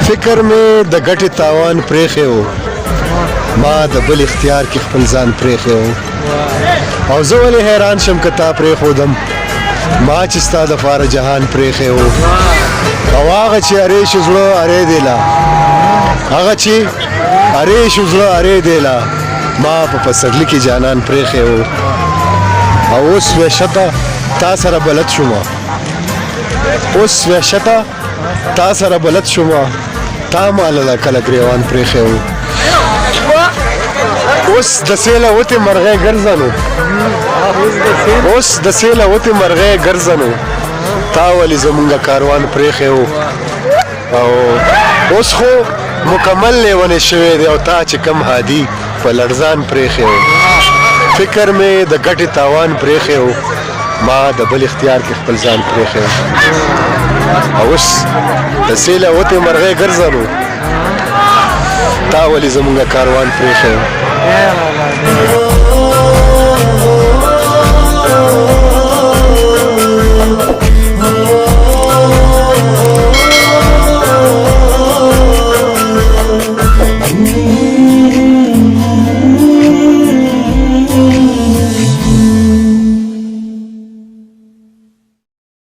فکر مې د ګټې تاوان پرېښی و ما د بل اختیار کې خپل ځان پرېښی و او زه ولې حیران شم که تا پرېښودم ما چې ستا دپاره جهان پرېښی و او هغه چې ارې شو زړه ارې دی لا هغه چې ارې شو زړه ارې دی لا ما په پسرلي کې جانان پرېښی و او اوس وحشته تا سره بلد شومه اوس وحشته تا سره بلد شومه تا ماله کله ګریوان پرېښی و اوس د سیله وتې مرغۍ ګرځنو اوس د سیله وتې مرغۍ ګرځنو تا ولې زمونږ کاروان پرېښی و او اوس خو مکمل لیونی شوی دی او تا چې کم هادي په لړزان پرېښی و فکر مې د ګټې تاوان پرېښی و ما د بل اختیار کې خپل ځان پرېښی و او اوس د سیله وتې مرغۍ ګرځنو تا ولې زمونږ کاروان پرېښی و